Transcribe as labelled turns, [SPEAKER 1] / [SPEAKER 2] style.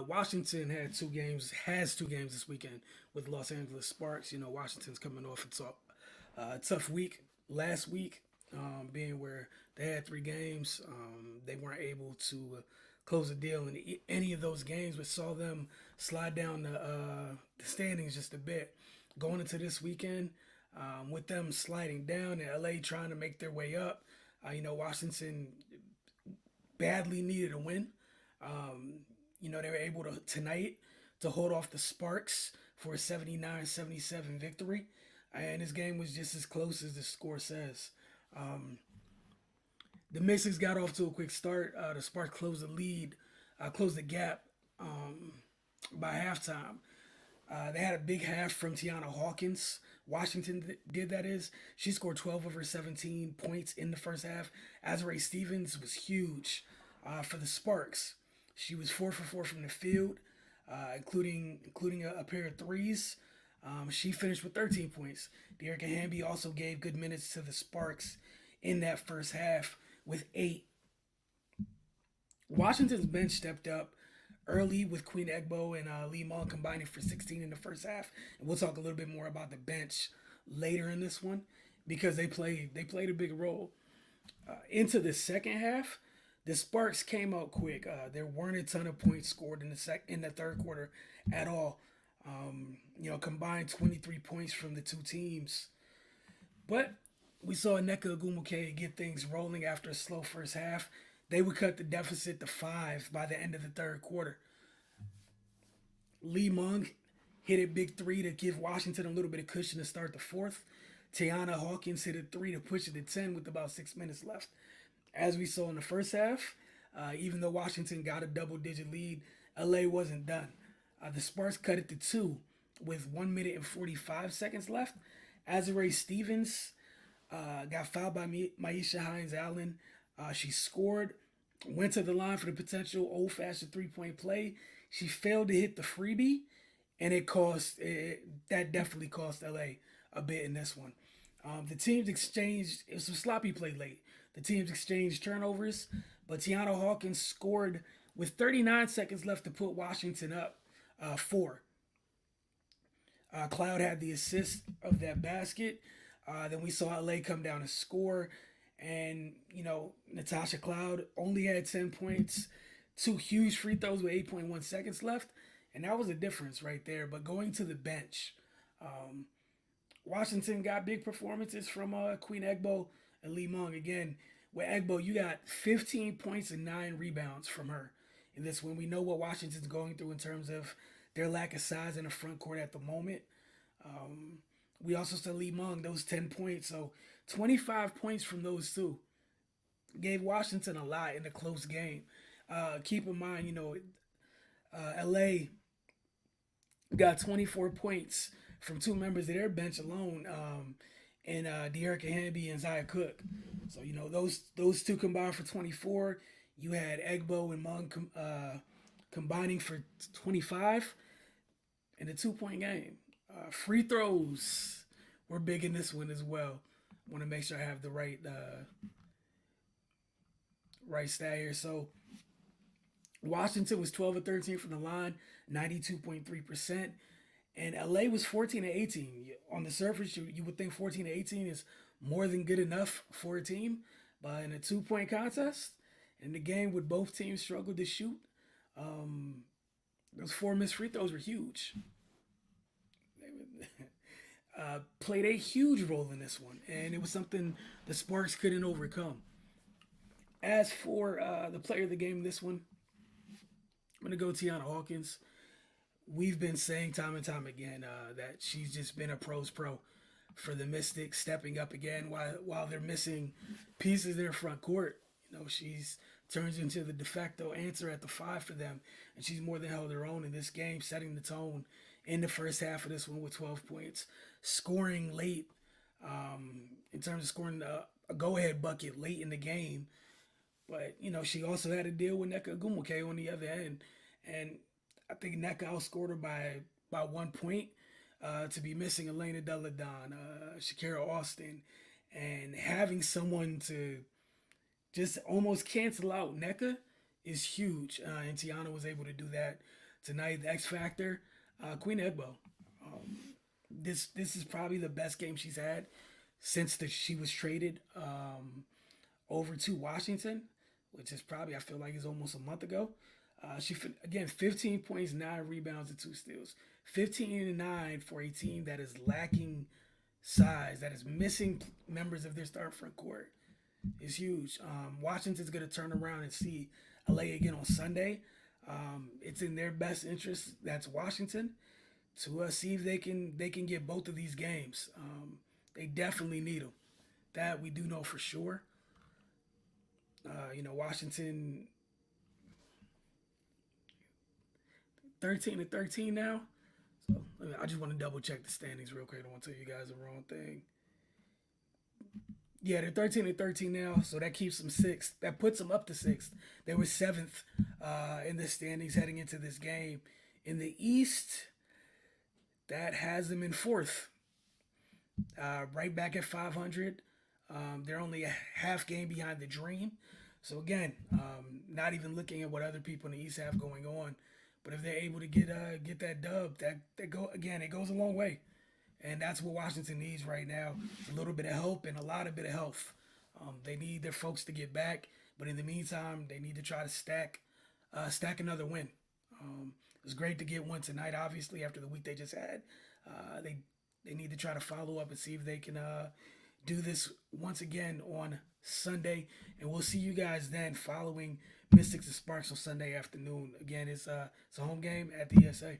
[SPEAKER 1] Washington has 2 games this weekend with Los Angeles Sparks. Washington's coming off a tough week last week, being where they had 3 games. They weren't able to close the deal in any of those games, which saw them slide down the standings just a bit. Going into this weekend, with them sliding down and LA trying to make their way up, Washington badly needed a win. They were able to tonight to hold off the Sparks for a 79-77 victory. And this game was just as close as the score says. Um, the Mystics got off to a quick start. The Sparks closed the gap by halftime. They had a big half from Tiana Hawkins. Washington did, that is. She scored 12 of her 17 points in the first half. Azrae Stevens was huge for the Sparks. She was 4 for 4 from the field, including a pair of threes. She finished with 13 points. Dearica Hamby also gave good minutes to the Sparks in that first half with 8. Washington's bench stepped up early with Queen Egbo and Lee Mong combining for 16 in the first half. And we'll talk a little bit more about the bench later in this one because they played a big role. Into the second half, the Sparks came out quick. There weren't a ton of points scored in the third quarter at all. Combined 23 points from the two teams. But we saw Nneka Ogwumike get things rolling after a slow first half. They would cut the deficit to 5 by the end of the third quarter. Lee Mung hit a big three to give Washington a little bit of cushion to start the fourth. Tiana Hawkins hit a three to push it to 10 with about 6 minutes left. As we saw in the first half, even though Washington got a double-digit lead, LA wasn't done. The Sparks cut it to 2 with 1 minute and 45 seconds left. Azrae Stevens got fouled by Maisha Hines-Allen. She scored, went to the line for the potential old-fashioned three-point play. She failed to hit the freebie, and that definitely cost LA a bit in this one. The teams exchanged, it was some sloppy play late. The teams exchanged turnovers, but Tiana Hawkins scored with 39 seconds left to put Washington up 4. Cloud had the assist of that basket. Then we saw LA come down and score. And, Natasha Cloud only had 10 points, 2 huge free throws with 8.1 seconds left. And that was a difference right there. But going to the bench, Washington got big performances from Queen Egbo and Lee Mung. Again, with Egbo, you got 15 points and 9 rebounds from her in this one. We know what Washington's going through in terms of their lack of size in the front court at the moment. We also saw Lee Mung, those 10 points. So 25 points from those two gave Washington a lot in a close game. Keep in mind, LA got 24 points from 2 members of their bench alone, and Dearica Hamby and Zaya Cook. So those two combined for 24. You had Egbo and Mung combining for 25 in a 2-point game. Free throws were big in this one as well. Want to make sure I have the right stat here. So Washington was 12 of 13 from the line, 92.3%. And LA was 14 of 18. On the surface, you would think 14 of 18 is more than good enough for a team. But in a 2-point contest, in the game with both teams struggled to shoot, those 4 missed free throws were huge. Played a huge role in this one, and it was something the Sparks couldn't overcome. As for the player of the game in this one, I'm going to go Tiana Hawkins. We've been saying time and time again that she's just been a pro's pro for the Mystics, stepping up again while they're missing pieces in their front court. She's turns into the de facto answer at the 5 for them, and she's more than held her own in this game, setting the tone in the first half of this one with 12 points, scoring late in terms of scoring a go-ahead bucket late in the game. But, she also had to deal with Nneka Ogwumike on the other end. And I think Nneka outscored her by 1 point to be missing Elena Deladon, Shakira Austin, and having someone to just almost cancel out Nneka is huge, and Tiana was able to do that tonight. The X Factor, Queen Egbo. Um, this is probably the best game she's had since she was traded over to Washington, which is probably, I feel like, is almost a month ago. Again, 15 points, 9 rebounds, and 2 steals. 15 and 9 for a team that is lacking size, that is missing members of their starting front court, is huge. Washington's going to turn around and see LA again on Sunday. It's in their best interest. That's Washington to see if they can get both of these games. They definitely need them. That we do know for sure. Washington 13-13 now. So I just want to double check the standings real quick. I don't want to tell you guys the wrong thing. Yeah, they're 13-13 now, so that keeps them sixth. That puts them up to sixth. They were seventh in the standings heading into this game. In the East, that has them in fourth, right back at 500. They're only a half game behind the Dream. So again, not even looking at what other people in the East have going on, but if they're able to get that dub, it goes a long way. And that's what Washington needs right now. A little bit of help and a lot of bit of health. They need their folks to get back, but in the meantime, they need to try to stack another win. It was great to get one tonight, obviously, after the week they just had. They need to try to follow up and see if they can do this once again on Sunday. And we'll see you guys then following Mystics and Sparks on Sunday afternoon. Again, it's a home game at the ESA.